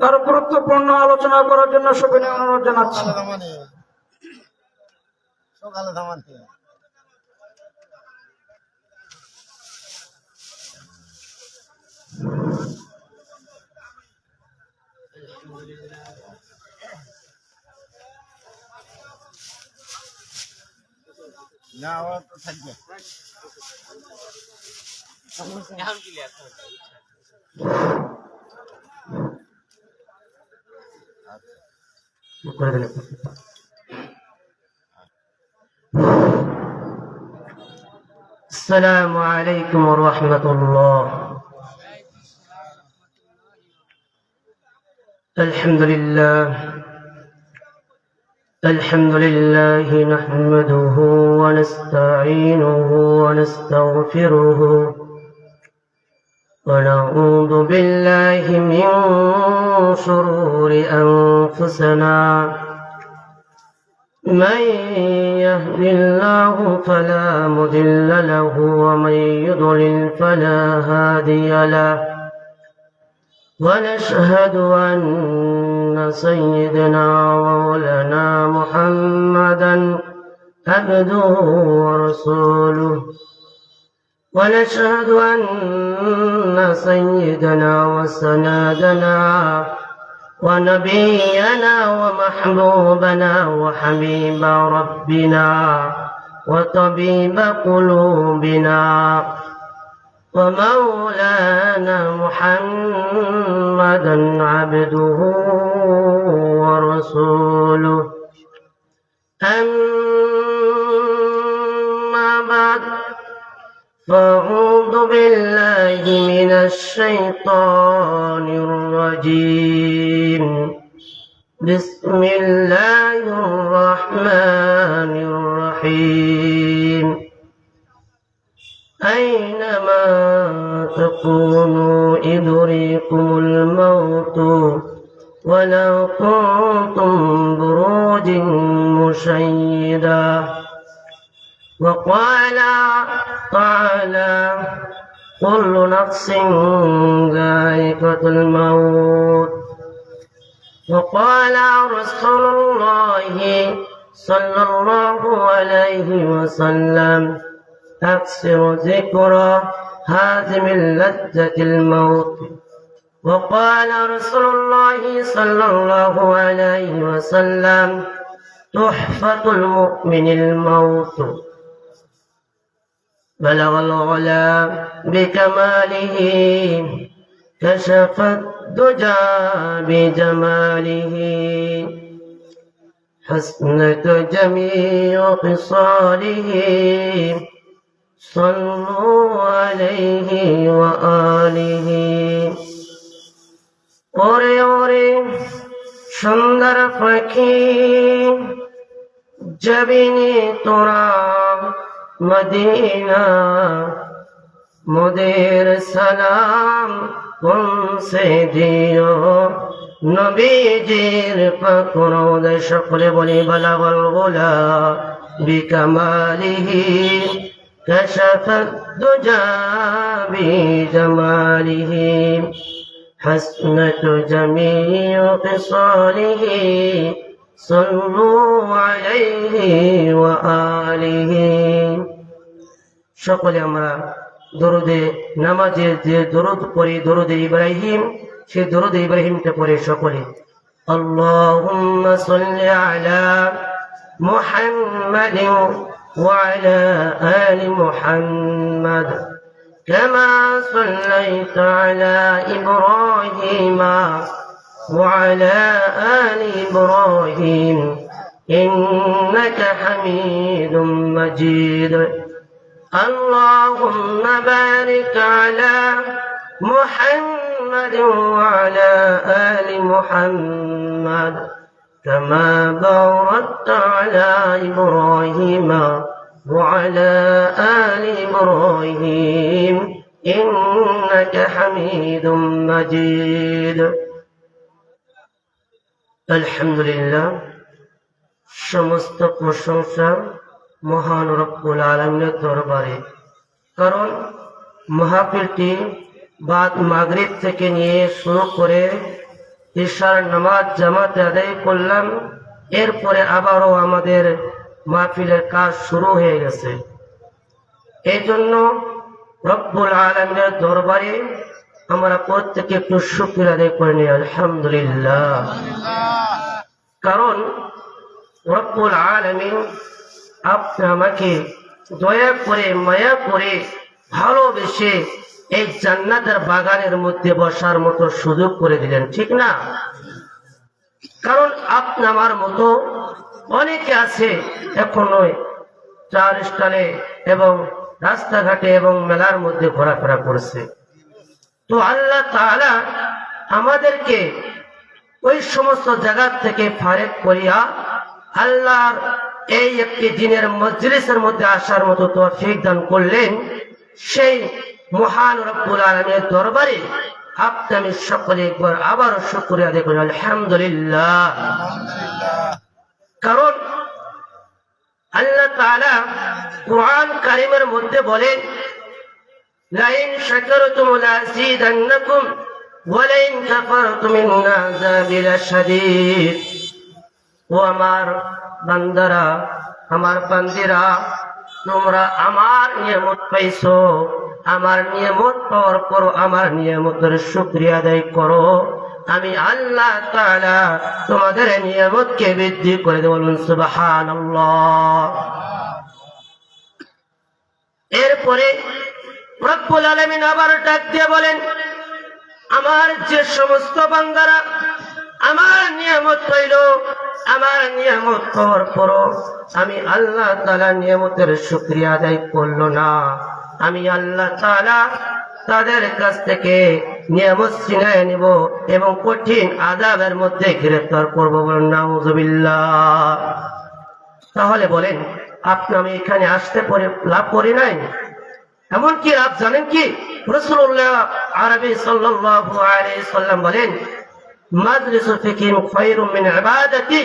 তার গুরুত্বপূর্ণ আলোচনা করার জন্য সবিনয় অনুরোধ জানাচ্ছি। না ও তো থাকবে السلام عليكم ورحمة الله. الحمد لله نحمده ونستعينه ونستغفره ونعوذ بالله من شرور أنفسنا من يهد الله فلا مضل له ومن يضلل فلا هادي له ونشهد أن سيدنا ومولانا محمدا عبده ورسوله ونشهد أن سيدنا وسندنا ونبينا ومحبوبنا وحبيب ربنا وطبيب قلوبنا ومولانا محمدا عبده ورسوله أما بعد فأعوذ بالله من الشيطان الرجيم بسم الله الرحمن الرحيم أينما تكونوا يدرككم الموت ولو كنتم بروج مشيدا وقال تعالى كل نفس ذائقة الموت وقال رسول الله صلى الله عليه وسلم أكثر ذكر هازم لذة الموت وقال رسول الله صلى الله عليه وسلم تحفة المؤمن الموت بلغ العلا بكماله كشف الدجى بجماله حسنت جميع خصاله صلوا عليه وآله ওরে ওরে সুন্দর পাখি জবিনে তোরা মদিনা মোদের সালাম পৌঁছে দিও নবীজির পাকরোদ সকলে বলি বালাগল গোলা বিকামালিহি কাশাফাত দুজা বিজামালিহি حسنة جميع خصاله صلوا عليه وآله সকলে আমরা দরুদে নামাজে যে দরুদ পড়ি দরুদে ইব্রাহিম সেই দরুদে ইব্রাহিমটা পড়ে সকলে আল্লাহুম্মা সাল্লি আলা মুহাম্মাদিন ওয়া আলা আলি মুহাম্মাদ كما صليت على إبراهيم وعلى آل إبراهيم إنك حميد مجيد اللهم بارك على محمد وعلى آل محمد كما باركت على إبراهيم وعلى آل إبراهيم إنك حميد مجيد الحمد لله সমস্ত প্রশংসা মহান রব্বুল আলামিনের দরবারে কারণ মাহফিলটি বাদ মাগরিব থেকে নিয়ে শুরু করে ঈশার নামাজ জামাতে আদায় করলাম, এরপরে আবারও আমাদের মাহফিলের কাজ শুরু হয়ে গেছে। এই জন্য রব্বুল আলামিনের দরবারে আমরা প্রত্যেকে একটু শুকরিয়া আদায় করে নিই, আলহামদুলিল্লাহ। কারণ রব্বুল আলামিন আপনি আমাকে দয়া করে মায়া করে ভালোবেসে এই জান্নাতের বাগানের মধ্যে বসার মতো সুযোগ করে দিলেন, ঠিক না? কারণ আপনি আমার মতো অনেকে আছে এখনো চার স্থানে এবং রাস্তাঘাটে এবং মেলার মধ্যে ঘোরাফেরা করছে। তো আল্লাহ তাআলা আমাদেরকে ওই সমস্ত জায়গা থেকে ফারেক করিয়া আল্লাহর এই একটি দিনের মজলিসের মধ্যে আসার মতো তৌফিক দান করলেন। সেই মহান রব্বুল আলামিনের দরবারে আপনি আমি সকলে একবার আবারও শুকরিয়া আদায় করি, আলহামদুলিল্লাহ। কারণ আল্লাহ তাআলা কুরআন কারীমের মধ্যে বলেন, লাইন শাকারতুম লাযীদান্নাকুম ওয়া লাইন কাফারতুম ইন্না আযাবি লাশাদীদ। ও আমার বান্দারা, আমার বান্দিরা, তোমরা আমার নিয়ামত পাইছো, আমার নিয়ামত পাওয়ার পর আমার নিয়ামতের শুকরিয়া আদায় করো, আমি আল্লাহ তাআলা তোমাদের নিয়ামতকে বৃদ্ধি করে দেব, বলুন সুবহানাল্লাহ। এরপরে রব্বুল আলামিন আবার ডাক দিয়ে বলেন, আমার যে সমস্ত বান্দারা আমার নিয়ামত পাইল, আমার নিয়ামত পাওয়ার পর আমি আল্লাহ তাআলা নিয়ামতের শুকরিয়া আদায় করলো না, আমি আল্লাহ তাআলা তাদের কাছ থেকে নিয়ামত ছিনিয়ে নিব এবং কঠিন আযাবের মধ্যে গ্রেফতার করব, বলেন নাউযুবিল্লাহ। তাহলে বলেন আপনি আমি এখানে আসতে পরে লাভ করি নাই? এমন কি লাভ জানেন কি? রাসূলুল্লাহ আরবি সাল্লাল্লাহু আলাইহি সাল্লাম বলেন, মাজলিসু ফিকিন খায়রুম মিন ইবাদাতি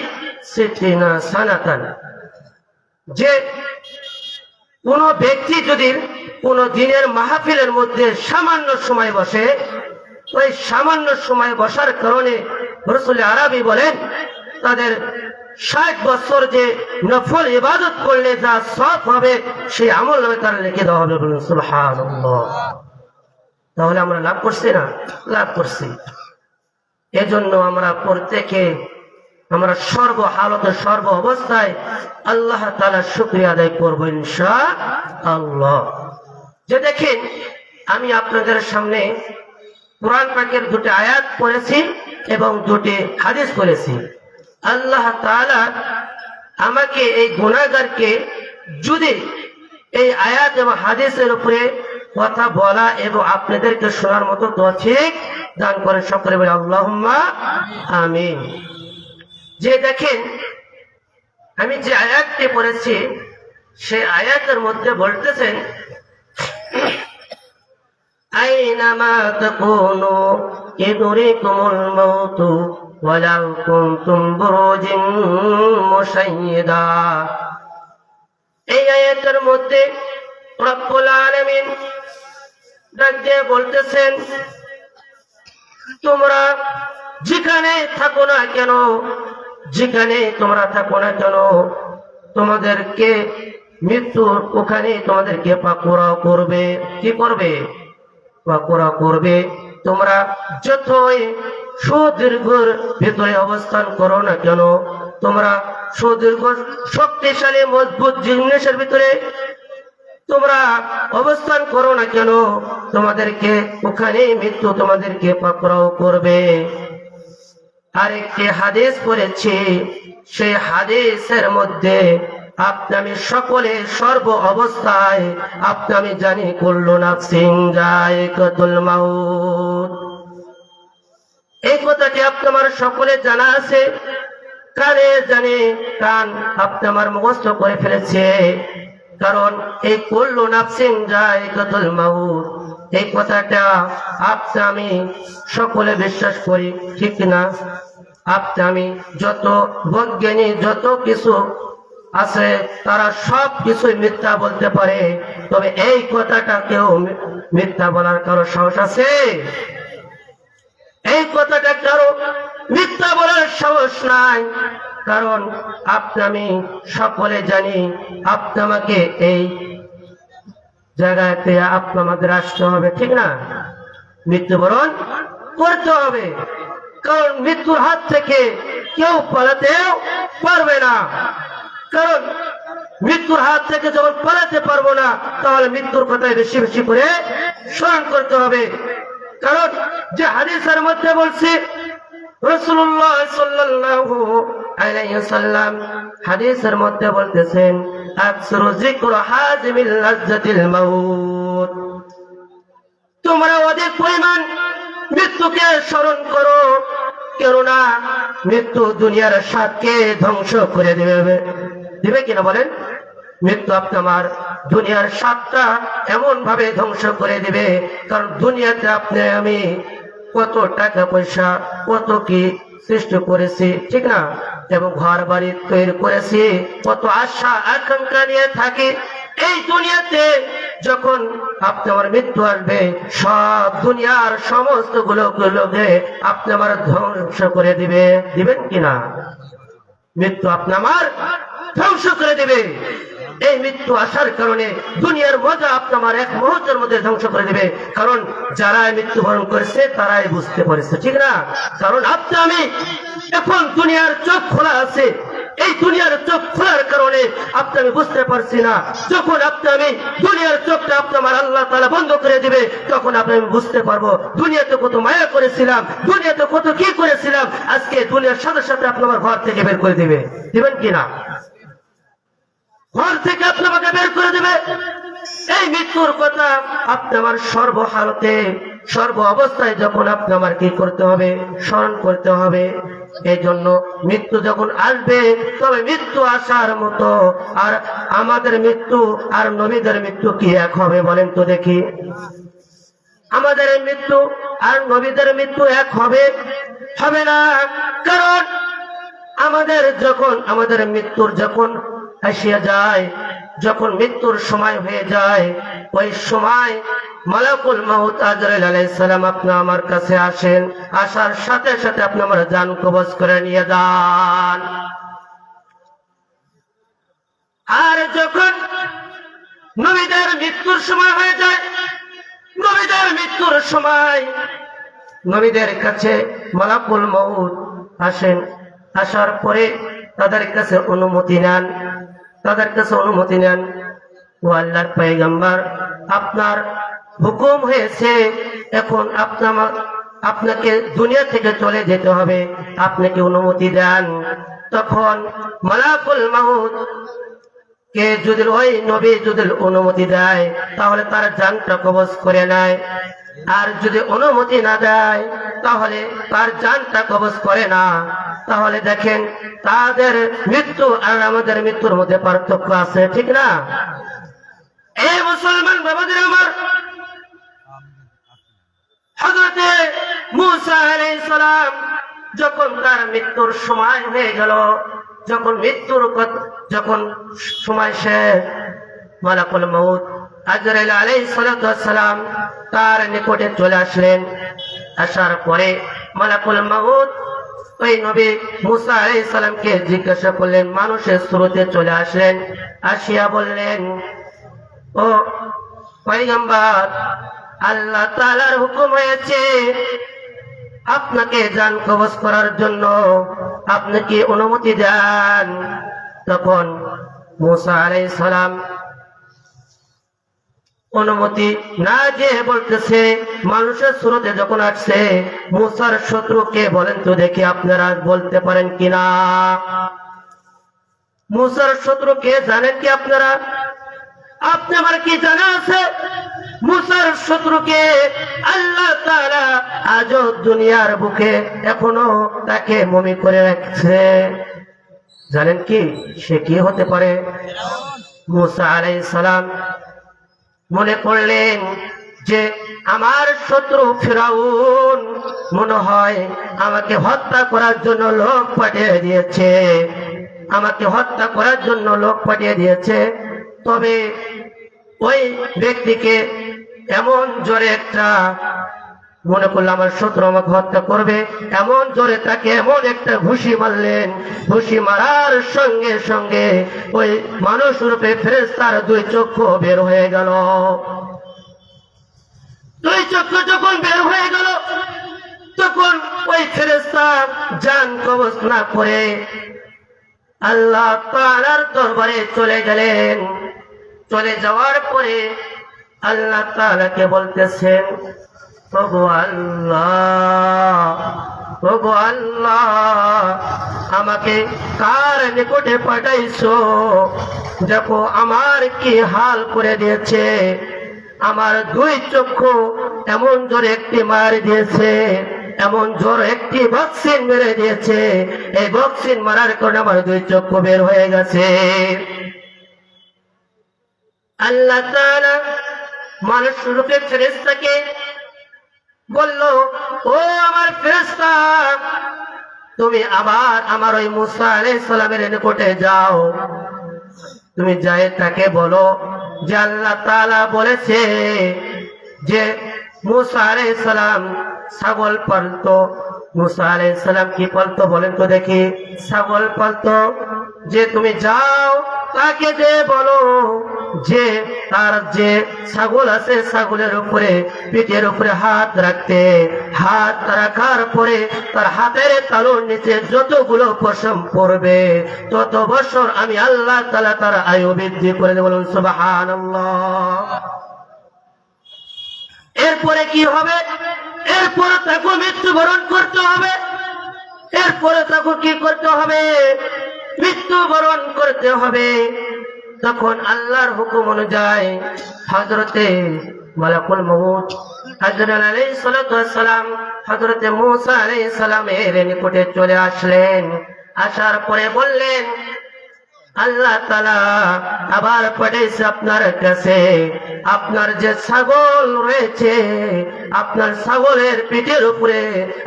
60 সানাতান। যে কোন ব্যক্তি যদি কোন দিনের মাহফিলের মধ্যে সামান্য সময় বসে, ওই সামান্য সময় বসার কারণে রাসূল আরবি বলেন তাদের 60 বছর যে নফল ইবাদত করলে যা সওয়াব হবে সেই আমল নামে তার লিখে দেওয়া হবে, বলুন সুবহানাল্লাহ। তাহলে আমরা লাভ করছি না? লাভ করছি। এজন্য আমরা প্রত্যেকে আমরা সর্ব হালতে সর্ব অবস্থায় আল্লাহ তাআলার শুকরিয়া আদায় করব ইনশাআল্লাহ। যে দেখেন, আমি আপনাদের সামনে কোরআন পাকের দুটি আয়াত পড়েছি এবং দুটি হাদিস পড়েছি। আল্লাহ তাআলা আমাকে এই গুনাহগারকে যদি এই আয়াত এবং হাদিসের উপরে কথা বলা এবং আপনাদেরকে শোনার মতো তৌফিক দান করে, সকলে বলে আল্লাহুম্মা আমিন। যে দেখেন, আমি যে আয়াতটি পড়েছি সেই আয়াতের মধ্যে বলতেছেন, আইনামা তাকুনু ইদরিকুমুল মাউতু ওয়ালাউ কুনতুম বুরুজিন মুশাইয়্যিদা। এই আয়াতের মধ্যে রব্বুল আলামিন ডাক দিয়ে বলতেছেন, তোমরা যেখানে থাকো না কেন, যেখানে তোমরা থাকো না কেন, তোমাদেরকে মৃত্যু ওখানে তোমাদেরকে পাকড়াও করবে। কি করবে? পাকড়াও করবে। তোমরা যতই সুদীর্ঘর ভিতরে অবস্থান করো না কেন, তোমরা সুদীর্ঘ শক্তিশালী মজবুত জিনিসের ভিতরে তোমরা অবস্থান করো না কেন, তোমাদেরকে ওখানে মৃত্যু তোমাদেরকে পাকড়াও করবে। আরেকটি হাদিস পড়েছি, সেই হাদিসের মধ্যে আপনি আমি সকলে সর্ব অবস্থায় আপনি আমি জানি কুল্লু নাফসিন যায়কাতুল মাউত। এই কথাটি আপনি আমার সকলে জানা আছে, কানে জানে, কান আপনি আমার মুখস্থ করে ফেলেছে। কারণ এই কুল্লু নাফসিন যায়কাতুল মাউত, এই কথাটা আপনি আমি সকলে বিশ্বাস করি, ঠিক না? আপনি আমি যত বৈজ্ঞানিক যত কিছু আছে তারা সব কিছুই মিথ্যা বলতে পারে, তবে এই কথাটা কেউ মিথ্যা বলার কারো সাহস আছে? এই কথাটা কারো মিথ্যা বলার সাহস নাই, কারণ আপনি আমি সকলে জানি আপনি আমাকে এই জায়গাতে আপনি আমাদের আসতে হবে, ঠিক না? মৃত্যুবরণ করতে হবে, কারণ মৃত্যুর হাত থেকে কেউ পালাতেও পারবে না। কারণ মৃত্যুর হাত থেকে যখন পালাতে পারবো না, তাহলে মৃত্যুর কথাই বেশি বেশি করে স্মরণ করতে হবে। কারণ যে হাদিসের মধ্যে বলছি, রাসূলুল্লাহ সাল্লাল্লাহু আলাইহি ওয়াসাল্লাম হাদিসের মধ্যে বলতেছেন, আকসুরু যিকরু হাযিমিল লাজ্জাতিল মাউত, তোমরা অধিক পরিমাণ মৃত্যুকে স্মরণ করো, কেননা মৃত্যু দুনিয়ার স্বাদকে ধ্বংস করে দিবে কিনা বলেন? মৃত্যু আপনার দুনিয়ার স্বাদটা এমন ভাবে ধ্বংস করে দিবে, কারণ দুনিয়াতে আপনি আমি কত টাকা পয়সা কত কি সৃষ্টি করেছি, ঠিক না? এবং ঘর বাড়ি তৈরি করেছি, কত আশা আকাঙ্ক্ষা নিয়ে থাকি। এই দুনিয়াতে যখন আপনি আমার মৃত্যু আসবে, সব দুনিয়ার সমস্ত গুলোকে আপনি আমার ধ্বংস করে দিবেন কিনা? মৃত্যু আপনি আমার ধ্বংস করে দিবে। এই মৃত্যু আসার কারণে দুনিয়ার মজা আপনি আমার এক মুহূর্তের মধ্যে ধ্বংস করে দিবে, কারণ যারা মৃত্যুবরণ করেছে তারাই বুঝতে পারেছে, ঠিক না? কারণ আপনি আমি এখন দুনিয়ার চোখ খোলা আছে, এই দুনিয়ার চোখ খোলার কারণে আপনি আমি বুঝতে পারছি না। যখন আপনি আমি দুনিয়ার চোখটা আপনি আমার আল্লাহ তাআলা বন্ধ করে দিবে, তখন আপনি আমি বুঝতে পারবো দুনিয়াতে কত মায়া করেছিলাম, দুনিয়াতে কত কি করেছিলাম। আজকে দুনিয়ার সাথে সাথে আপনি আমার ঘর থেকে বের করে দিবেন কিনা? ঘর থেকে আপনি আমাকে বের করে দেবে। এই মৃত্যুর কথা আপনি আমার সর্বহালতে সর্ব অবস্থায় যখন আপনি আমার কি করতে হবে, স্মরণ করতে হবে। এই জন্য মৃত্যু যখন আসবে, তবে মৃত্যু আসার মতো আর আমাদের মৃত্যু আর নবীদের মৃত্যু কি এক হবে বলেন তো দেখি? আমাদের মৃত্যু আর নবীদের মৃত্যু এক হবে না। কারণ আমাদের মৃত্যুর যখন আসিয়া যায়, যখন মৃত্যুর সময় হয়ে যায়, ওই সময় মালাকুল মাউত আজরাইল আলাইহিস সালাম আপনি আমার কাছে আসেন, আসার সাথে সাথে আপনি আমার জান কবজ করে নিয়ে যান। আর যখন নবীদের মৃত্যুর সময় হয়ে যায়, নবীদের মৃত্যুর সময় নবীদের কাছে মালাকুল মাউত আসেন, আসার পরে তাদের কাছে অনুমতি নেন, ও আল্লাহর পয়গম্বর, আপনার হুকুম হয়েছে, এখন আপনাকে দুনিয়া থেকে চলে যেতে হবে, আপনি কি অনুমতি দেন? তখন মালাকুল মাউত কে যদি ওই নবী যদি অনুমতি দেয়, তাহলে তার জানটা কবজ করে নেয়, আর যদি অনুমতি না দেয় তাহলে তার জানটা কবজ করে না। তাহলে দেখেন তাদের মৃত্যু আর আমাদের মৃত্যুর মধ্যে পার্থক্য আছে, ঠিক না? এই মুসলমান বাবাদের আমার, হযরতে মূসা আলাইহিস সালাম যখন তার মৃত্যুর সময় হয়ে গেল, যখন সময় শেষ, মালাকুল মাউত আজরাইল আলাইহিস সালাম তার নিকটে চলে আসলেন। আসার পরে মালাকুল মাউত ওই নবী মূসা আলাইহিস সালামকে জিজ্ঞাসা করলেন, মানুষের স্রোতে চলে আসলেন, আসিয়া বললেন, ও পয়গম্বর, আল্লাহ তাআলার হুকুম হয়েছে আপনাকে জান কবজ করার জন্য, আপনি কি অনুমতি দেন? তখন মূসা আলাইহিস সালাম অনুমতি না দিয়ে বলতেছে, মানুষের স্রোতে যখন আসছে, মূসার শত্রুকে বলেন তো দেখি, আপনারা বলতে পারেন কিনা? মূসার শত্রুকে জানেন কি আপনারা? আপনি আমার কি জানা আছে? মূসার শত্রুকে আল্লাহ তাআলা আজও দুনিয়ার বুকে এখনো তাকে মমি করে রাখছে। জানেন কি সে কি হতে পারে? মূসা আলাইহিস সালাম মনে করলেন যে আমার শত্রু ফিরাউন মনে হয় আমাকে হত্যা করার জন্য লোক পাঠিয়ে দিয়েছে, তবে ওই ব্যক্তিকে এমন জোরে একটা মনে করলো আমার শত্রু আমাকে হত্যা করবে, এমন জোরে তাকে এমন একটা ঘুষি মারলেন, ঘুষি মারার সঙ্গে সঙ্গে ওই মানুষ রূপে ফেরেশতার দুই চক্ষু বের হয়ে গেল। দুই চক্ষু যখন বের হয়ে গেল তখন ওই ফেরেশতা জান কবজ না করে আল্লাহ তাআলার দরবারে চলে গেলেন। চলে যাওয়ার পরে আল্লাহ তাআলাকে বলতেছেন, ওগো আল্লাহ, ওগো আল্লাহ, আমাকে কার নিকটে পাঠাইছো? দেখো আমার কি হাল করে দিয়েছে, আমার দুই চক্ষু এমন জোরে একটি মার দিয়েছে, এমন জোর একটি ভ্যাকসিন মেরে দিয়েছে, এই ভ্যাকসিন মারার কারণে আমার দুই চক্ষু বের হয়ে গেছে। আল্লাহ তাআলা মানুষ রূপে ফেরেশতাকে বলল, ও আমার ফেরেশতা, তুমি আবার আমার ওই মুসা আলাইহিস সালামের নিকটে যাও। তুমি যাই তাকে বলো যে আল্লাহ তাআলা বলেছে যে মুসা আলাইহিস সালাম ছাগল পালতো। মুসা আলাইহিস সালাম কি পালতো বলেন তো দেখি? ছাগল পালতো। যে তুমি যাও তাকে যে বলো যে তার যে ছাগল আছে ছাগলের উপরে পিঠের উপরে হাত রাখতে, হাত রাখার পরে তার হাতের তালুর নিচে যতগুলো পশম পড়বে তত বছর আমি আল্লাহ তাআলা তার আয়ু বৃদ্ধি করে দেব। বলুন সুবহানাল্লাহ। এরপরে কি হবে? এরপরে তাকে মৃত্যুবরণ করতে হবে। এরপরে তাকে কি করতে হবে? মৃত্যুবরণ করতে হবে। তখন আল্লাহর হুকুম অনুযায়ী হযরতে মালাকুল মউত আজরাইল আলাইহিস সালাতু ওয়াস সালাম হযরতে মূসা আলাইহিস সালামের নিকটে চলে আসলেন। আসার পরে বললেন, আল্লাহ তাআলা আবার পাঠাইছে আপনার কাছে, আপনার যে ছাগল রয়েছে, আপনার ছাগলের পিঠের উপরে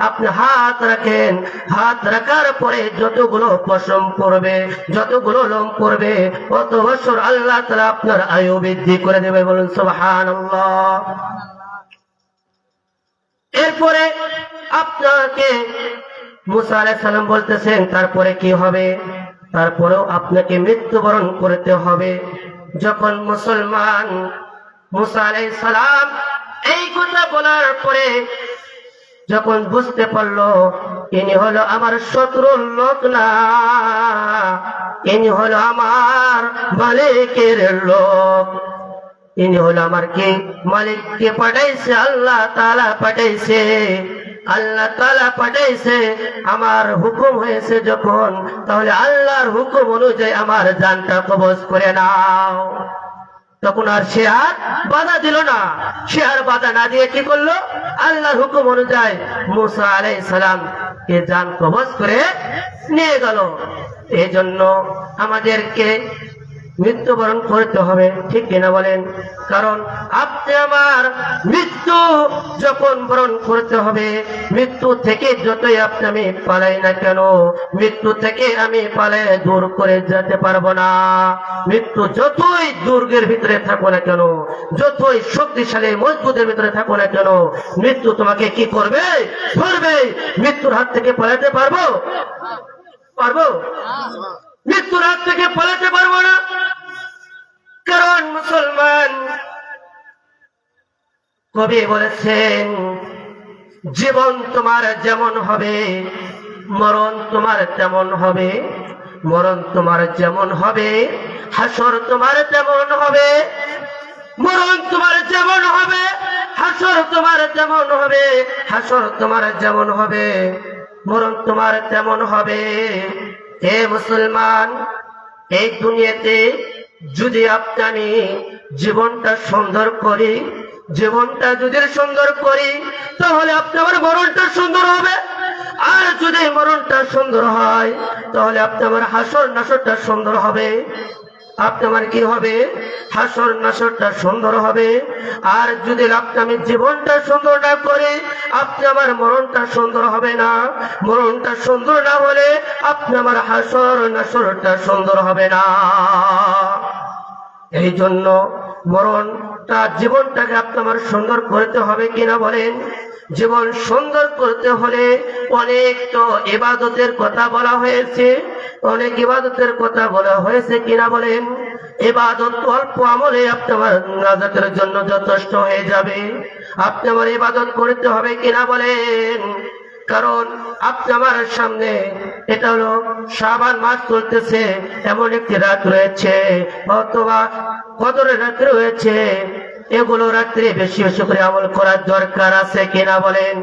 আপনি হাত রাখেন, হাত রাখার পরে যতগুলো পশম পড়বে, যতগুলো লোম পড়বে, কত বছর আল্লাহ তাআলা আপনার আয়ু বৃদ্ধি করে দেবে। বলুন সুবহানাল্লাহ। এরপরে আপনাকে মূসা আলাইহিস সালাম বলতেছেন, তারপরে কি হবে? তারপরেও আপনাকে মৃত্যুবরণ করতে হবে। যখন মুসলমান মূসা আলাইহিস সালাম এই কথা বলার পরে যখন বুঝতে পারলো ইনি হলো আমার শত্রুর লোক না, ইনি হলো আমার মালিকের লোক, ইনি হলো আমার কি মালিককে পাঠাইছে, আল্লাহ তাআলা পাঠাইছে, আল্লাহ তাআলা পাঠাইছে, আমার হুকুম হয়েছে যখন, তাহলে আল্লাহর হুকুম অনুযায়ী আমার জানটা কবজ করে নাও। তখন আর সে আর বাধা দিল না। সে আর বাধা না দিয়ে কি করলো? আল্লাহর হুকুম অনুযায়ী মূসা আলাইহিস সালাম কে জান কবজ করে নিয়ে গেল। এই জন্য আমাদেরকে মৃত্যুবরণ করতে হবে, ঠিক কিনা বলেন? কারণ আপনি আমার মৃত্যু যখন বরণ করতে হবে, মৃত্যু থেকে যতই আপনি আমি পালাই না কেন, মৃত্যু থেকে আমি পালাই দূর করে যেতে পারবো না। মৃত্যু যতই দুর্গের ভিতরে থাকো না কেন, যতই শক্তিশালী মজবুতের ভিতরে থাকো না কেন, মৃত্যু তোমাকে কি করবে? ধরবে। মৃত্যুর হাত থেকে পালাতে পারবো? পারবো? মৃত্যুর হাত থেকে পালাতে পারবো না। কারণ মুসলমান কবি বলেছেন, জীবন তোমার যেমন হবে মরণ তোমার তেমন হবে, মরণ তোমার যেমন হবে হাসর তোমার তেমন হবে, মরণ তোমার যেমন হবে হাসর তোমার তেমন হবে, হাসর তোমার যেমন হবে মরণ তোমার তেমন হবে। হে মুসলমান, এই দুনিয়াতে যদি আপনি জীবনটা সুন্দর করি, জীবনটা যদি সুন্দর করি, তাহলে আপনার মরণটা সুন্দর হবে। আর যদি মরণটা সুন্দর হয় তাহলে আপনার হাসর নাসরটা সুন্দর হবে। আপনার কি হবে? হাসর নাসরটা সুন্দর হবে। আর যদি আমি জীবনটা সুন্দর না করি, আপনি আমার মরণটা সুন্দর হবে না। মরণটা সুন্দর না হলে আপনি আমার হাসর নাসরটা সুন্দর হবে না। এই জন্য মরণ তার জীবনটাকে আপনার সুন্দর করতে হবে কিনা বলেন? জীবন সুন্দর করতে হলে অনেক তো ইবাদতের কথা বলা হয়েছে, অনেক ইবাদতের কথা বলা হয়েছে কিনা বলেন? ইবাদত অল্প আমলে আপনার নাজাতের জন্য যথেষ্ট হয়ে যাবে। আপনি আমার ইবাদত করতে হবে কিনা বলেন? কারণ আপনি আমার সামনে এটা হলো শাবান মাস চলতেছে, এমন একটি রাত রয়েছে অথবা কদরের রাত রয়েছে, এগুলো রাত্রে বেশি বেশি করে আমল করার দরকার আছে কিনা বলেন?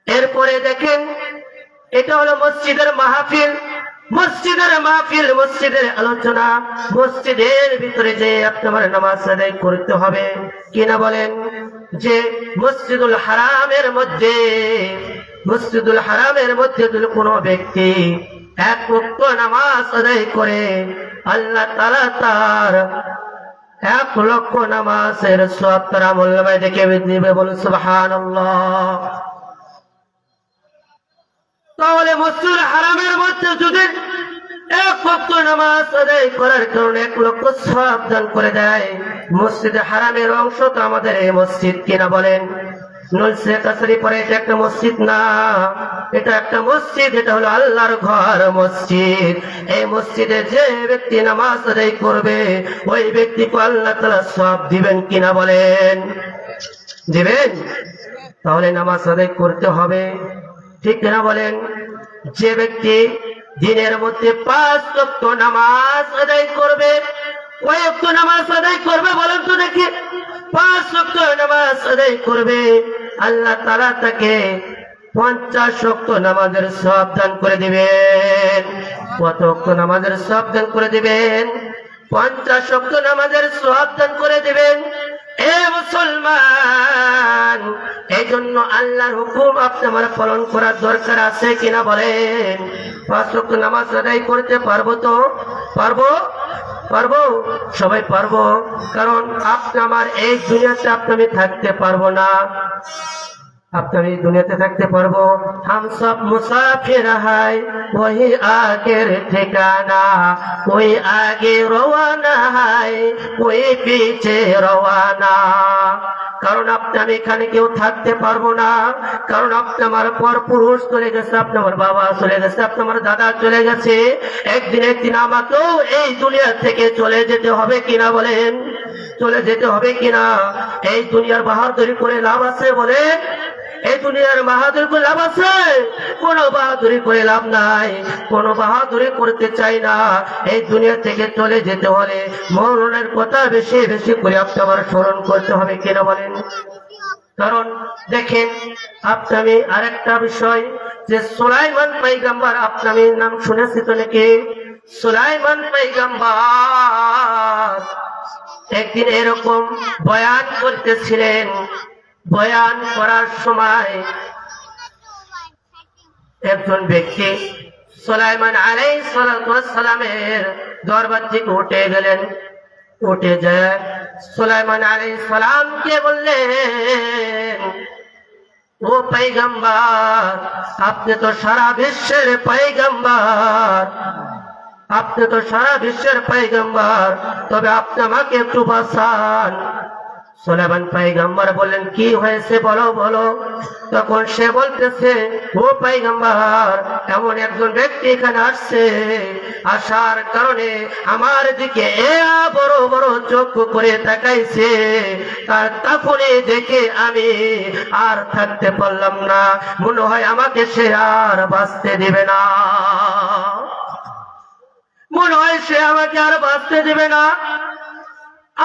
এরপরে দেখেন, এটা হলো মসজিদের মাহফিল, মসজিদের মাহফিল, মসজিদের আলোচনা, মসজিদের ভিতরে যে আপনার নামাজ আদায় করতে হবে কিনা বলেন? যে মসজিদুল হারামের মধ্যে, মসজিদুল হারামের মধ্যে যদি কোনো ব্যক্তি এক ওয়াক্ত নামাজ আদায় করে, আল্লাহ তাআলা তার 1,00,000 নামাজের সওয়াব তার আমলনামায় দেখে দিবে। বলুন সুবহানাল্লাহ। তাহলে মসজিদুল হারামের মধ্যে যদি 1 ওয়াক্ত নামাজ আদায় করার কারণে 1,00,000 সওয়াব দান করে দেয়, মসজিদে হারামের অংশ তো আমাদের এই মসজিদ কিনা বলেন? নলসে কাছারি পরে এটা একটা মসজিদ না, এটা একটা মসজিদ, এটা হলো আল্লাহর ঘর মসজিদ। এই মসজিদে যে ব্যক্তি নামাজ আদায় করবে, ওই ব্যক্তিকে আল্লাহ তাআলা সওয়াব দিবেন কিনা বলেন? দিবেন। তাহলে নামাজ আদায় করতে হবে, ঠিক কিনা বলেন? যে ব্যক্তি দিনের মধ্যে 5 ওয়াক্ত নামাজ আদায় করবে, কয় ওয়াক্ত নামাজ আদায় করবে বলেন তো দেখি? 5 ওয়াক্ত নামাজ আদায় করবে, আল্লাহ তাআলা তাকে 50 ওয়াক্ত নামাজের সওয়াব দান করে দিবেন। কত ওয়াক্ত নামাজের সওয়াব দান করে দিবেন? 50 ওয়াক্ত নামাজের সওয়াব দান করে দিবেন। এ মুসলমান, এই জন্য আল্লাহর হুকুম আপনার পালন করার দরকার আছে কিনা বলেন? 5 ওয়াক্ত নামাজ আদায় করতে পারবো তো? পারবো? পারবো? সবাই পারবো। কারণ আপনি আমার এই দুনিয়াতে আপনি আমি থাকতে পারবো না, আপনি আমি দুনিয়াতে থাকতে পারবো। হাম সব মুসাফির হাই ওহি আগের ঠিকানা, ওই আগে রওয়ানা হাই ওই পিছে রওয়ানা। কারণ আপনি আমি এখানে কেউ থাকতে পারবো না, কারণ আপনি আমার পর পুরুষ চলে গেছে, আপনি আমার বাবা চলে গেছে, আপনি আমার দাদা চলে গেছে, একদিন আমাকেও এই দুনিয়া থেকে চলে যেতে হবে কিনা বলেন? চলে যেতে হবে কিনা? এই দুনিয়ার বাহাদুরি করে লাভ আছে বলেন? এই দুনিয়ার বাহাদুরি করে লাভ আছে? কোনো বাহাদুরি করে লাভ নাই, কোনো বাহাদুরি করতে চাই না। এই দুনিয়া থেকে চলে যেতে হলে মরণের কথা বেশি বেশি করে আপনি আমার স্মরণ করতে হবে কিনা বলেন? কারণ দেখেন, আপনি আরেকটা বিষয়, যে সুলাইমান পয়গম্বর, আপনি নাম শুনেছি তো নাকি? সুলাইমান পয়গম্বর একদিন এরকম বয়ান করতেছিলেন। বয়ান করার সময় একজন ব্যক্তি সুলাইমান আলাইহিস সালামের দরবার থেকে উঠে গেলেন। উঠে যায় সুলাইমান আলাইহিস সালামকে বললেন, ও পয়গম্বর, আপনি তো সারা বিশ্বের পয়গম্বর, আপনি তো সারা বিশ্বের পয়গম্বর, তবে আপনি আমাকে একটু বাঁচান। সুলাইমান পয়গম্বর বললেন, কি হয়েছে বলো বলো। তখন সে বলতেছে, ও পয়গম্বর, এমন একজন ব্যক্তি এখানে আসছে, আসার কারণে আমার দিকে বড় বড় চোখ করে তাকাইছে, তার তাফনে দেখে আমি আর থাকতে পারলাম না, মনে হয় আমাকে সে আর বাঁচতে দিবে না, মনে হয় সে আমাকে আর বাঁচতে দিবে না।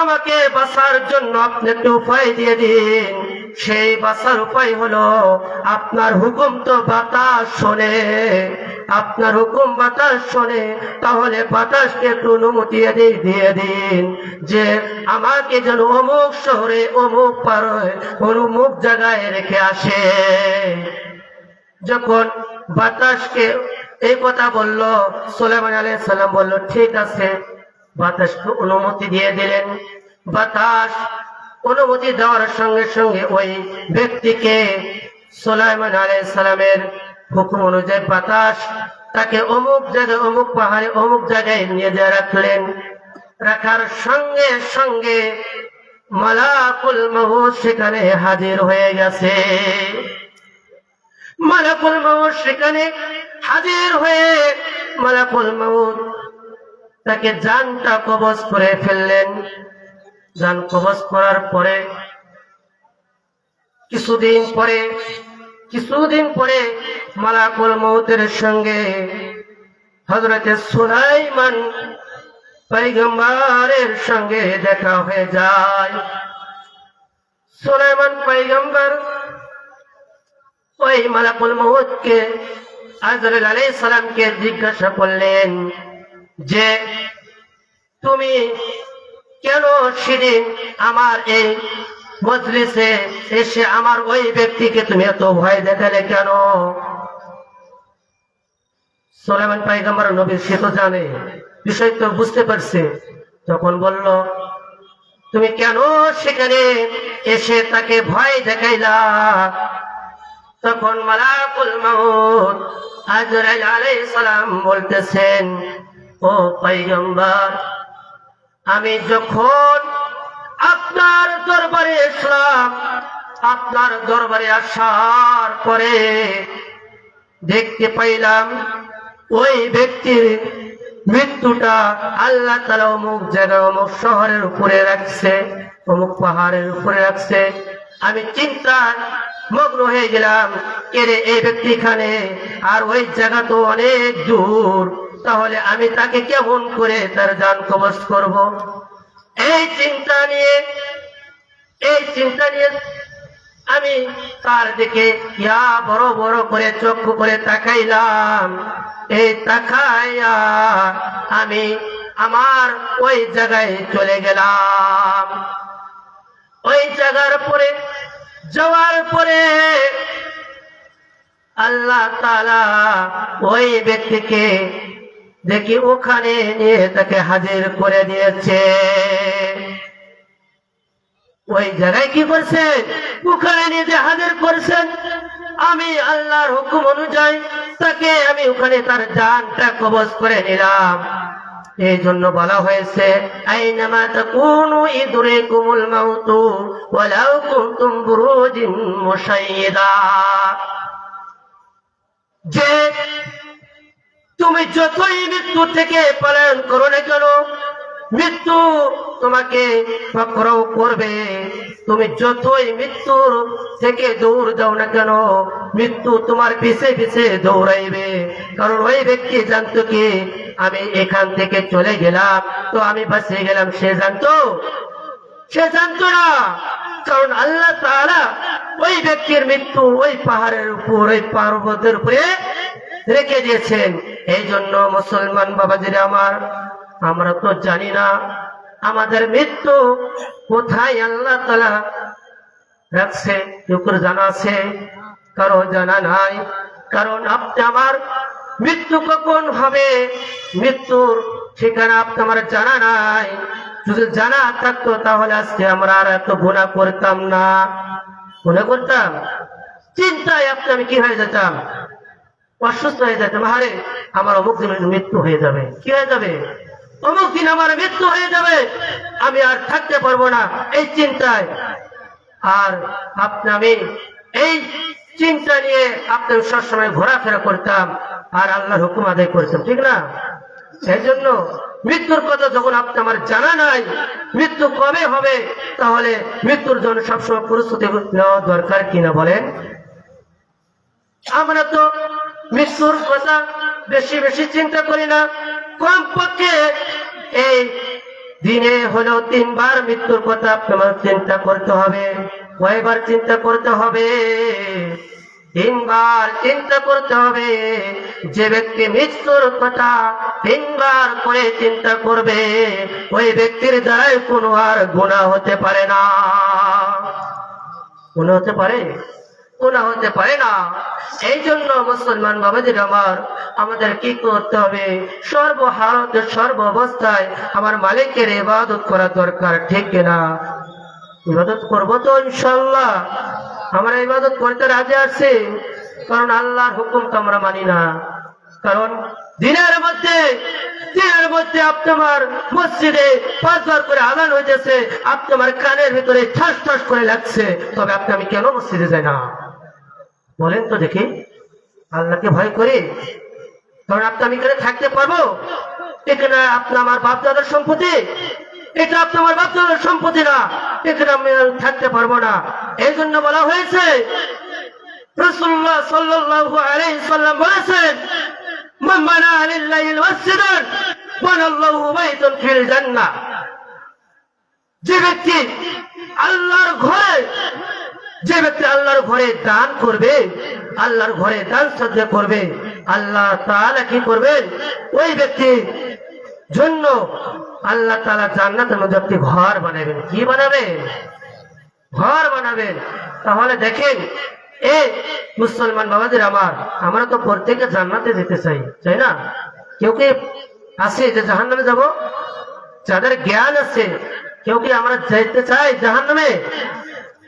আমাকে বাঁচার জন্য আপনি একটু উপায় দিয়ে দিন। সেই বাঁচার উপায় হলো, আপনার হুকুম তো বাতাস শোনে, আপনার হুকুম বাতাস শোনে, তাহলে বাতাসকে একটু অনুমতি দিয়ে দিন যে আমাকে যেন অমুক শহরে অমুক পাড়ায় অমুক জায়গায় রেখে আসে। যখন বাতাসকে এই কথা বলল, সুলাইমান আলাইহিস সালাম বলল, ঠিক আছে। বাতাসকে অনুমতি দিয়ে দিলেন। বাতাস অনুমতি দেওয়ার সঙ্গে সঙ্গে ওই ব্যক্তিকে সুলাইমান আলাইহিস সালামের হুকুম অনুযায়ী বাতাস তাকে অমুক জায়গায় অমুক পাহাড়ে অমুক জায়গায় নিয়ে যা রাখলেন। রাখার সঙ্গে সঙ্গে মালাকুল মউত সেখানে হাজির হয়ে গেছে। মালাকুল মউত সেখানে হাজির হয়ে মালাকুল মউত তাকে জানটা কবজ করে ফেললেন। জান কবজ করার পরে কিছুদিন পরে মালাকুল মউতের সঙ্গে হযরতে সুলাইমান পয়গম্বরের সঙ্গে দেখা হয়ে যায়। সুলাইমান পয়গম্বর ওই মালাকুল মউতকে আজরাইল আলাইহিস সালামকে জিজ্ঞাসা করলেন যে তুমি কেন সেদিন আমার এই মজলিসে এসে আমার ওই ব্যক্তিকে তুমি এত ভয় দেখালে কেন? সুলাইমান পয়গম্বর নবী সে তো জানে, বিষয় তো বুঝতে পারছে। তখন বলল, তুমি কেন সেখানে এসে তাকে ভয় দেখাইলা? তখন মালাকুল মউত আজরাইল আলাইহিস সালাম বলতেছেন, ও পয়গম্বর, আমি যখন আপনার দরবারে আসলাম, আপনার দরবারে আসার পরে দেখতে পাইলাম ওই ব্যক্তির মৃত্যুটা আল্লাহ তাআলা অমুক জায়গায় অমুক শহরের উপরে রাখছে, অমুক পাহাড়ের উপরে রাখছে। আমি চিন্তায় মগ্ন হয়ে গেলাম, এরে এই ব্যক্তি এখানে আর ওই জায়গা তো অনেক দূর, তাহলে আমি তাকে কেমন করে তার জান কবজ করব? এই চিন্তা নিয়ে আমি তার দিকে ইয়া বড় বড় করে চক্ষু করে তাকাইলাম। এই তাকাইয়া আমি আমার ওই জায়গায় চলে গেলাম। ওই জায়গার পরে যাওয়ার পরে আল্লাহ তাআলা ওই ব্যক্তিকে দেখি ওখানে নিয়ে তাকে হাজির করে দিয়েছে। ওই জায়গায় কি করছেন? ওখানে নিয়ে যে হাজির করছেন, আমি আল্লাহর হুকুম অনুযায়ী তাকে আমি ওখানে তার জানটা কবজ করে নিলাম। এই জন্য বলা হয়েছে, আইনামা তাকুনু ইদরিকুমুল মাউতু ওয়ালাউ কুনতুম বুরুজিন মুশাইয়্যিদা, যে তুমি যতই মৃত্যু থেকে পলায়ন করো না কেন, মৃত্যু তোমাকে পাকড়াও করবে। তুমি যতই মৃত্যুর থেকে দৌড় দাও না কেন, মৃত্যু তোমার পিছে পিছে দৌড়াইবে। কারণ ওই ব্যক্তি জানতো কি আমি এখান থেকে চলে গেলাম তো আমি বাঁচিয়ে গেলাম, সে জানতো না। কারণ আল্লাহ তাআলা ওই ব্যক্তির মৃত্যু ওই পাহাড়ের উপর, ওই পর্বতের উপরে রেখে দিয়েছেন। এই জন্য মুসলমান বাবাজিরা আমার, আমরা তো জানি না আমাদের মৃত্যু কোথায় আল্লাহ তাআলা রাখছে। কেউ জানা আছে? কারো জানা নাই। কারণ আপনি আমার মৃত্যু কখন হবে, মৃত্যুর ঠিকানা আপনি আমার জানা নাই। যদি জানা থাকতো তাহলে আজকে আমরা আর এত গুনাহ করতাম না। গুনাহ করতাম, চিন্তায় আপনি আমি কি হয়ে যেতাম, অসুস্থ হয়ে যেতাম। আরে আমার অমুক দিন মৃত্যু হয়ে যাবে, কি হয়ে যাবে, অমুক দিন আমার মৃত্যু হয়ে যাবে, আমি আর থাকতে পারবো না, এই চিন্তায়। আর আপনি আমি এই চিন্তা নিয়ে আপনি সবসময় ঘোরাফেরা করতাম আর আল্লাহর হুকুম আদায় করতাম, ঠিক না? সেই জন্য মৃত্যুর কথা যখন আপনি আমার জানা নাই, মৃত্যু কবে হবে, তাহলে মৃত্যুর জন্য সবসময় প্রস্তুতি নেওয়া দরকার কিনা বলেন? আমরা তো মৃত্যুর কথা বেশি বেশি চিন্তা করি না। কমপক্ষে এই দিনে হলেও 3 বার মৃত্যুর কথা আপনার চিন্তা করতে হবে। কয়বার চিন্তা করতে হবে? 3 বার চিন্তা করতে হবে। যে ব্যক্তি মৃত্যুর কথা 3 বার করে চিন্তা করবে, ওই ব্যক্তির দ্বারাই কোনো আর গুনাহ হতে পারে না। গুনাহ হতে পারে? গুনাহ হতে পারে না। এই জন্য মুসলমান বাবাজির আমার, আমাদের কি করতে হবে? সর্বহালতে সর্ব অবস্থায় আমার মালিকের ইবাদত করা দরকার, ঠিক কিনা? ইবাদত করবো তো ইনশাআল্লাহ, আমরা ইবাদত করতে রাজি আছি। কারণ আল্লাহর হুকুম তো আমরা মানি না, কারণ দিনের মধ্যে আপনার মসজিদে 5 বার করে আযান হইতেছে, আপনার কানের ভিতরে ঠাস ঠাস করে লাগছে, তবে আমি কেন মসজিদে যাই না? বলেন তো দেখি। আল্লাহকে ভয় করি, কারণ আমি এখানে থাকতে পারবো? এখানে আমার বাপ দাদার সম্পত্তি, এটা আমার বাপ দাদার সম্পত্তি না, এখানে আমি থাকতে পারবো না। এই জন্য বলা হয়েছে, রাসূলুল্লাহ সাল্লাল্লাহু আলাইহি সাল্লাম বলেছেন, মান বানা লিল্লাহি মাসজিদান বানাল্লাহু বাইতান ফিল জান্নাহ। যে ব্যক্তি আল্লাহর ঘরে দান করবে, আল্লাহর ঘরে দান সদকা করবে, আল্লাহ তাআলা কি করবেন? ওই ব্যক্তির জন্য আল্লাহ তাআলা জান্নাতের মধ্যে একটি ঘর বানাবেন। কি বানাবেন? ঘর বানাবেন। তাহলে দেখেন, এই মুসলমান বাবাদের আমরা তো প্রত্যেকে জান্নাতে যেতে চাই, তাই না? কেউ কি আছে যে জাহান্নামে যাব? যাদের জ্ঞান আছে, কেউ কি আমরা যেতে চাই জাহান্নামে?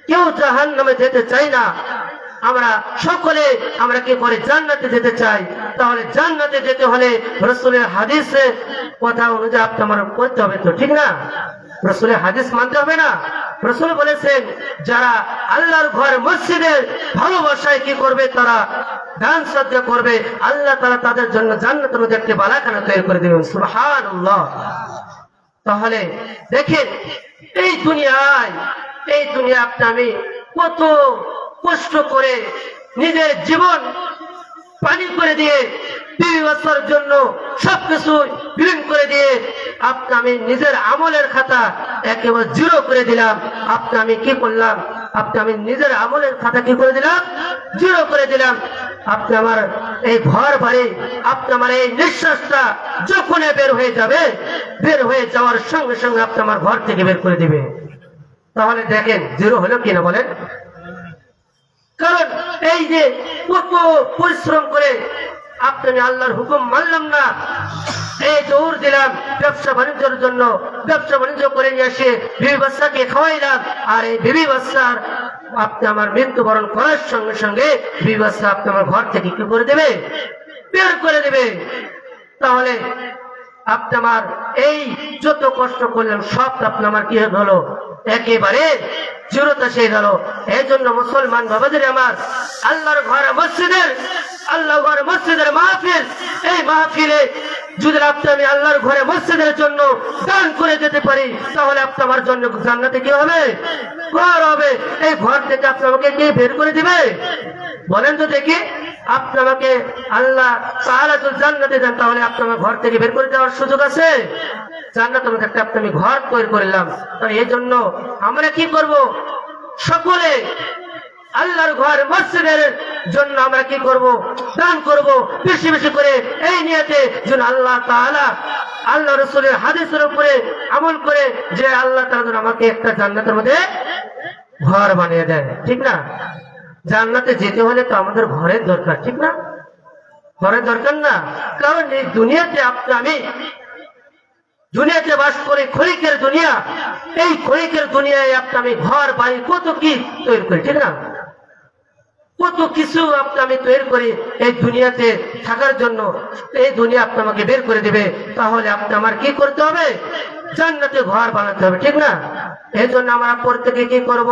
কেউ জাহান্নামে যেতে চাই না। আমরা সকলে কি করে? জান্নাতে যেতে চাই। তাহলে জান্নাতে যেতে হলে রাসূলের হাদিসের কথা অনুযায়ী আমার করতে হবে, তো ঠিক না? রাসূলের হাদিস মানতে হবে না? রাসূল বলেছেন, যারা আল্লাহর ঘর মসজিদের ভালোবাসায় কি করবে, তারা দান সদকা করবে, আল্লাহ তাআলা তাদের জন্য জান্নাতের মধ্যে একটি বালাখানা তৈরি করে দেবেন। সুবহানাল্লাহ। তাহলে দেখেন, এই দুনিয়ায় আমি কত কষ্ট করে নিজের জীবন পানি করে দিয়ে, 20 বছরের জন্য সবকিছু বিলীন করে দিয়ে আমি নিজের আমলের খাতা একেবারে জিরো করে দিলাম। আমি কি করলাম? আমি নিজের আমলের খাতা কি করে দিলাম? জিরো করে দিলাম। আমার এই ঘর বাড়ি, আমার এই নিঃশ্বাসটা যখন বের হয়ে যাবে, বের হয়ে যাওয়ার সঙ্গে সঙ্গে আমার ঘর থেকে বের করে দিবে। তাহলে দেখেন জিরো হলো কিনা বলেন? কারণ এই যে কত পরিশ্রম করে আমি আল্লাহর হুকুম মানলাম না, এই দৌড় দিলাম ব্যবসা বাণিজ্যের জন্য, ব্যবসা বাণিজ্য করে নিয়ে এসে বিবি বাচ্চাকে খাওয়াইলাম, আর এই বিবি বাচ্চার আমার মৃত্যুবরণ করার সঙ্গে সঙ্গে বিবি বাচ্চা আমার ঘর থেকে কি করে দেবে? বের করে দেবে। তাহলে আমার এই যত কষ্ট করলাম সব আমার কি হলো? একেবারে জিরোতে সে গেল। এই জন্য মুসলমান বাবাদের আল্লাহর ঘর মসজিদের মাহফিল, এই মাহফিলে যদি আমি আল্লাহর ঘরে মসজিদের জন্য দান করে যেতে পারি, তাহলে আমার জন্য জান্নাতে কি হবে? ঘর হবে। এই ঘর থেকে আমাকে কে বের করে দিবে? বলেন তো দেখি। আমাকে আল্লাহ তাআলা যদি জান্নাতে দেন, তাহলে আমার ঘর থেকে বের করে দেওয়ার সুযোগ আছে? জান্নাতের মধ্যে একটা আমি ঘর তৈরি করলাম। তো এই জন্য আমরা কি করব? সকলে আল্লাহর ঘর মসজিদের জন্য আমরা কি করব? দান করব বেশি বেশি করে, এই নিয়তে যেন আল্লাহ তাআলা আল্লাহ রাসূলের হাদিসের উপরে আমল করে, যে আল্লাহ তাআলা আমাকে একটা জান্নাতের মধ্যে ঘর বানিয়ে দেয়, ঠিক না? জান্নাতে যেতে হলে তো আমাদের ঘরের দরকার, ঠিক না? ঘরের দরকার না? কারণ এই দুনিয়াতে আমি দুনিয়াতে বাস করে, ক্ষণিকের দুনিয়া। এই ক্ষণিকের দুনিয়ায় আমি ঘর বাড়ি কত কি তৈরি করি, ঠিক না? কত কিছু আমি তৈরি করি এই দুনিয়াতে থাকার জন্য। এই দুনিয়া আমাকে বের করে দেবে, তাহলে আমার কি করতে হবে? জান্নাতে ঘর বানাতে হবে, ঠিক না? এই জন্য আমরা প্রত্যেকে কি করব?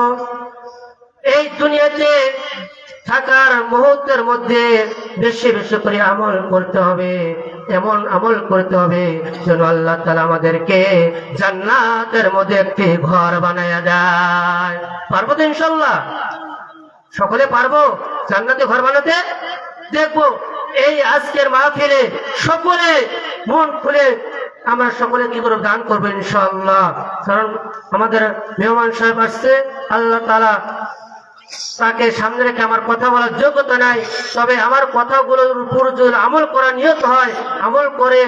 এই দুনিয়াতে থাকার মুহূর্তের মধ্যে বেশি বেশি করে আমল করতে হবে, এমন আমল করতে হবে যেন আল্লাহ তাআলা আমাদেরকে জান্নাতের মধ্যে একটি ঘর বানায়া দেয়। পারবো তো ইনশাআল্লাহ? সকলে পারবো জান্নাতে ঘর বানাতে? দেখবো এই আজকের মাহফিলে সকলে মন খুলে আমরা সকলে কি করে দান করবো ইনশাআল্লাহ। কারণ আমাদের মেহমান সাহেব আসছে, আল্লাহ তাআলা তাকে সামনে রেখে আমার কথা বলার যোগ্যতা নাই, তবে আমার কথাগুলোর উপর যদি আমল করা নিয়ত হয়, আমল করে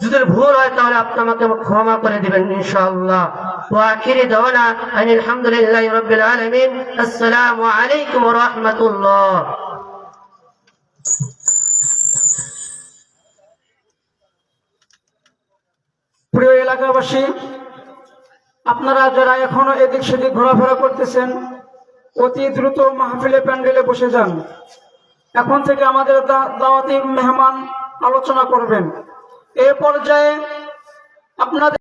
যদি ভুল হয়, তাহলে আপনি আমাকে ক্ষমা করে দিবেন ইনশাআল্লাহ। ওয়া আখিরি দাওয়ানা আলহামদুলিল্লাহি রাব্বিল আলামিন। আসসালামু আলাইকুম ওয়া রাহমাতুল্লাহ। প্রিয় এলাকাবাসী, আপনারা যারা এখনো এদিক সেদিক ঘোরাফেরা করতেছেন, অতি দ্রুত মাহফিলে প্যান্ডেলে বসে যান। এখন থেকে আমাদের দাওয়াতি মেহমান আলোচনা করবেন। এ পর্যায়ে আপনাদের